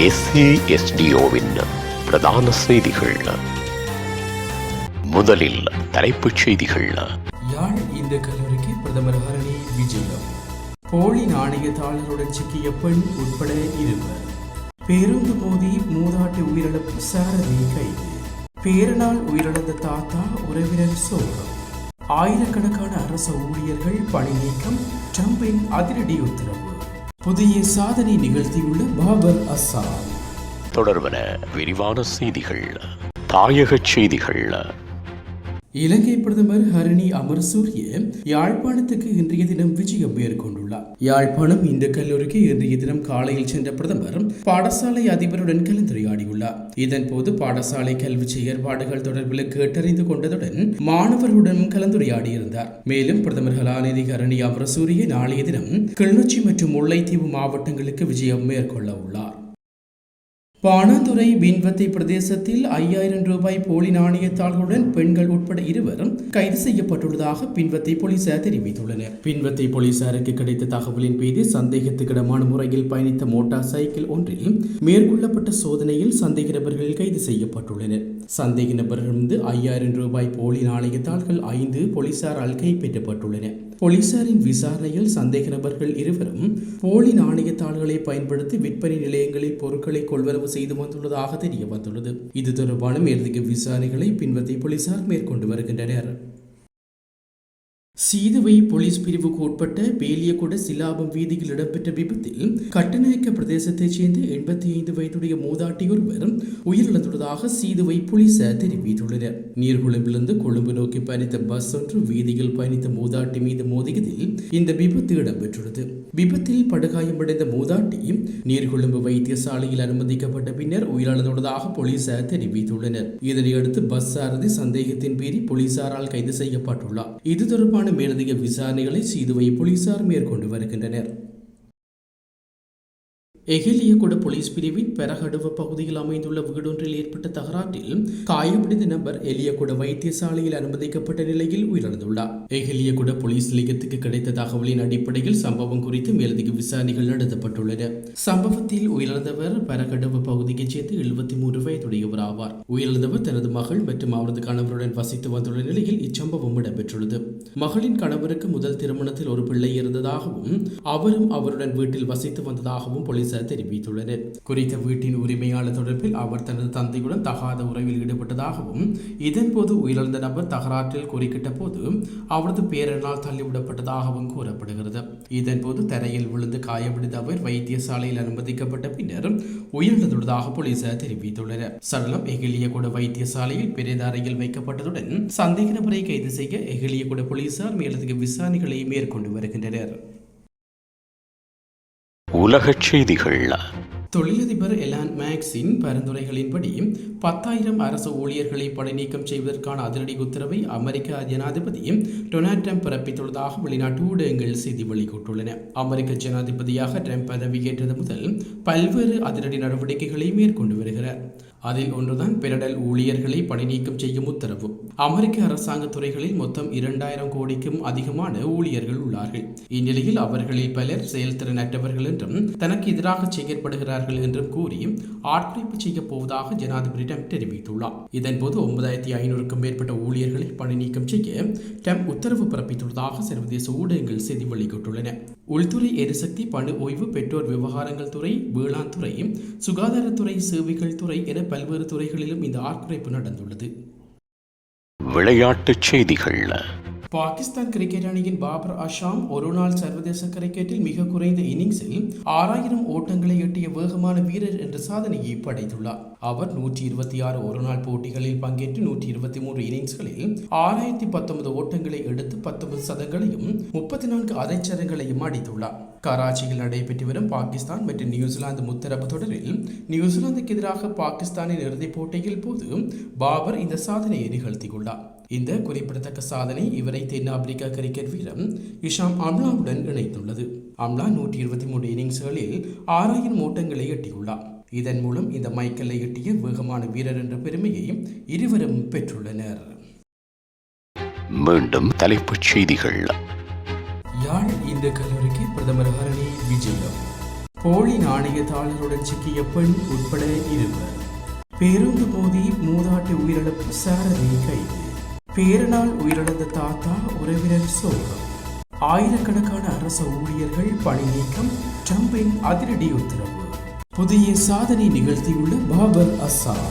SASDOவின் பிரதான செய்திகள். முதலில் தலைப்புச் செய்திகள். யாழ் இந்து கல்லூரிக்கு பிரதமர் ஹரணி விஜயம். போலி நாணயத்தாளருடன் சிக்கிய பெண் உட்பட 2. பேருந்து மோதி மூதாட்டி உயிரிழப்பு, சாரதி கைது. பேரனால் உயிரிழந்த தாத்தா உறவினர் சோகம். ஆயிரக்கணக்கான அரசு ஊழியர்கள் பணி நீக்கம், ட்ரம்பின் அதிரடி உத்தரவு. புதிய சாதனை நிகழ்த்தியுள்ள பாபர் அசாம். தொடர்பன விரிவான செய்திகள். தாயக செய்திகள். இலங்கை பிரதமர் ஹரணி அமரசூரிய யாழ்ப்பாணத்துக்கு இன்றைய தினம் விஜயம் மேற்கொண்டுள்ளார். யாழ்ப்பாணம் இந்து கல்லூரிக்கு இன்றைய தினம் காலையில் சென்ற பிரதமர் பாடசாலை அதிபருடன் கலந்துரையாடியுள்ளார். இதன்போது பாடசாலை கல்வி செயற்பாடுகள் தொடர்பில் கேட்டறிந்து கொண்டதுடன் மாணவர்களுடன் கலந்துரையாடியிருந்தார். மேலும் பிரதமர் கலாநிதி ஹரணி அமரசூரிய நாளைய தினம் கிளிநொச்சி மற்றும் முல்லைத்தீவு மாவட்டங்களுக்கு விஜயம் மேற்கொள்ள உள்ளார். பாணாந்துறை பின்வத்தை பிரதேசத்தில் 5000 ரூபாய் போலி நாணயத்தாள்களுடன் பெண்கள் உட்பட 2 கைது செய்யப்பட்டுள்ளதாக பின்வத்தை போலீசார் தெரிவித்துள்ளனர். பின்வத்தை போலீசாருக்கு கிடைத்த தகவலின் பேரில் சந்தேகத்துக்கிடமான முறையில் பயணித்த மோட்டார் சைக்கிள் ஒன்றில் மேற்கொள்ளப்பட்ட சோதனையில் சந்தேக நபர்கள் கைது செய்யப்பட்டுள்ளனர். சந்தேக நபரிடமிருந்து 5000 ரூபாய் போலி நாணயத்தாள்கள் 5 போலீசாரால் கைப்பற்றப்பட்டுள்ளன. போலீசாரின் விசாரணையில் சந்தேக நபர்கள் 2 போலி நாணயத்தாள்களை பயன்படுத்தி விற்பனை நிலையங்களில் பொருட்களை கொள்வனவு செய்து வந்துள்ளதாக தெரிய வந்துள்ளது. இது தொடர்பான மேலதிக விசாரணைகளை பின்வத்தை போலீசார் மேற்கொண்டு வருகின்றனர். சீதுவை போலீஸ் பிரிவுக்கு உட்பட்ட பேலியகுட சிலாபம் வீதியில் இடம்பெற்ற விபத்தில் கட்டநாயக்க பிரதேசத்தைச் சேர்ந்த 85 வயதுடைய மூதாட்டி ஒருவர் உயிரிழந்துள்ளதாக சீதுவை போலீசார் தெரிவித்துள்ளனர். நீர்கொழும்பிலிருந்து கொழும்பு நோக்கி பயணித்த பஸ் ஒன்று வீதியில் பயணித்த மூதாட்டி மீது மோதியதில் இந்த விபத்து இடம்பெற்றுள்ளது. விபத்தில் படுகாயமடைந்த மூதாட்டி நீர்கொழும்பு வைத்தியசாலையில் அனுமதிக்கப்பட்ட பின்னர் உயிரிழந்துள்ளதாக போலீசார் தெரிவித்துள்ளனர். இதனையடுத்து பஸ் சாரதி சந்தேகத்தின் பேரில் போலீசாரால் கைது செய்யப்பட்டுள்ளார். இது தொடர்பான மேலதிக விசாரணைகளை சீதுவை போலீசார் மேற்கொண்டு வருகின்றனர். எகிலியகுட போலீஸ் பிரிவின் பெரகடுவ பகுதியில் அமைந்துள்ள வீடொன்றில் ஏற்பட்ட தகராற்றில் காயமடைந்த நபர் எலியகுட வைத்தியசாலையில் அனுமதிக்கப்பட்ட நிலையில் உயிரிழந்துள்ளார். எகிலியகுட போலீஸ் நிலையத்துக்கு கிடைத்த தகவலின் அடிப்படையில் சம்பவம் குறித்து மேலதிக விசாரணைகள் நடத்தப்பட்டுள்ளன. சம்பவத்தில் உயிரிழந்தவர் பெரகடுவ பகுதியைச் சேர்ந்து 73 வயதுடையவர் ஆவார். உயிரிழந்தவர் தனது மகள் மற்றும் அவரது கணவருடன் வசித்து வந்துள்ள நிலையில் இச்சம்பவம் இடம்பெற்றுள்ளது. மகளின் கணவருக்கு முதல் திருமணத்தில் ஒரு பிள்ளை இருந்ததாகவும் அவரும் அவருடன் வீட்டில் வசித்து வந்ததாகவும் போலீசார் தெரிவித்துள்ளனர். குறித்த வீட்டின் உரிமையாளர் தொடர்பில் அவர் தனது தந்தையுடன் தகாத உறவில் ஈடுபட்டதாகவும் இதன்போது உயிரிழந்த நபர் தகராற்றில் குறுக்கிட்ட போது அவரது பேரனால் தள்ளிவிடப்பட்டதாகவும் கூறப்படுகிறது. இதன்போது தரையில் விழுந்து காயமடைந்த அவர் வைத்தியசாலையில் அனுமதிக்கப்பட்ட பின்னர் உயிரிழந்துள்ளதாக போலீசார் தெரிவித்துள்ளனர். சடலம் எகிலியகுட வைத்தியசாலையில் பிரேத அறையில் வைக்கப்பட்டதுடன் சந்தேக நபரை கைது செய்ய எகிலியகுட போலீசார் மேலதிக விசாரணைகளை மேற்கொண்டு வருகின்றனர். உலகச் செய்திகள். தொழிலதிபர் எலான் மேக்ஸின் பரிந்துரைகளின்படி 10,000 அரசு ஊழியர்களை பணிநீக்கம் செய்வதற்கான அதிரடி உத்தரவை அமெரிக்க ஜனாதிபதி டொனால்ட் ட்ரம்ப் பிறப்பித்துள்ளதாக வெளிநாட்டு ஊடகங்கள் செய்தி வெளியிட்டுள்ளன. அமெரிக்க ஜனாதிபதியாக ட்ரம்ப் பதவியேற்றது முதல் பல்வேறு அதிரடி நடவடிக்கைகளை மேற்கொண்டு வருகிறார். அதில் ஒன்றுதான் பெரடல் ஊழியர்களை பணிநீக்கம் செய்யும் உத்தரவு. அமெரிக்க அரசாங்க துறைகளில் மொத்தம் 2000 கோடிக்கும் அதிகமான ஊழியர்கள் உள்ளார்கள். இந்நிலையில் அவர்களில் பலர் செயல்திறனற்றவர்கள் என்றும் தனக்கு எதிராக செயற்படுகிறார்கள் என்றும் கூறி ஆட்குறைப்பு செய்ய போவதாக ஜனாதிபதி ட்ரம்ப் தெரிவித்துள்ளார். இதன்போது 9500க்கும் மேற்பட்ட ஊழியர்களை பணிநீக்கம் செய்ய ட்ரம்ப் உத்தரவு பிறப்பித்துள்ளதாக சர்வதேச ஊடகங்கள் செய்தி வெளியிட்டுள்ளன. உள்துறை, எரிசக்தி, பணி ஓய்வு, பெற்றோர் விவகாரங்கள் துறை, வேளாண் துறை, சுகாதாரத்துறை, சேவைகள் துறை என பல்வேறு துறைகளிலும் இந்த ஆட்குறைப்பு நடந்துள்ளது. விளையாட்டுச் செய்திகள். பாகிஸ்தான் கிரிக்கெட் அணியின் பாபர் அசாம் ஒருநாள் சர்வதேச கிரிக்கெட்டில் மிக குறைந்த இன்னிங்ஸில் 6000 ஓட்டங்களை எட்டிய வேகமான வீரர் என்ற சாதனையை படைத்துள்ளார். அவர் 126 ஒருநாள் போட்டிகளில் பங்கேற்று 123 இன்னிங்ஸ்களில் 6019 ஓட்டங்களை எடுத்து 19 சதங்களையும் 34 அரைச்சதங்களையும் அடித்துள்ளார். கராச்சியில் நடைபெற்று வரும் பாகிஸ்தான் மற்றும் நியூசிலாந்து முத்தரப்பு தொடரில் நியூசிலாந்துக்கு எதிராக பாகிஸ்தானின் இறுதிப் போட்டியில் போது பாபர் இந்த சாதனையை நிகழ்த்தியுள்ளார். இந்த குறிப்பிடத்தக்க சாதனை இவரை தென்னாப்பிரிக்கா கிரிக்கெட் வீரர் இஷாம் அம்லாவுடன் இணைத்துள்ளது. அம்லா 123 இன்னிங்ஸ்களில் 6000 ஓட்டங்களை எட்டியுள்ளார். இதன் மூலம் இந்த மைக்கேலை எட்டிய வேகமான வீரர் என்ற பெருமையை இருவரும் பெற்றுள்ளனர். மீண்டும் தலைப்புச் செய்திகள். யாழ் இந்து கல்லூரிக்கு பிரதமர் ஹரணி விஜயம். போலி நாணயத்தாளருடன் சிக்கிய பெண் உட்பட 2 பேருந்து மோதி மூதாட்டி உயிரிழப்பு, சாரதி கைது. பேரனால் உயிரிழந்த தாத்தா உறவினர் சோகம். ஆயிரக்கணக்கான அரசு ஊழியர்கள் பணி நீக்கம், ட்ரம்பின் அதிரடி உத்தரவு. புதிய சாதனை நிகழ்த்தியுள்ள பாபர் அசாம்.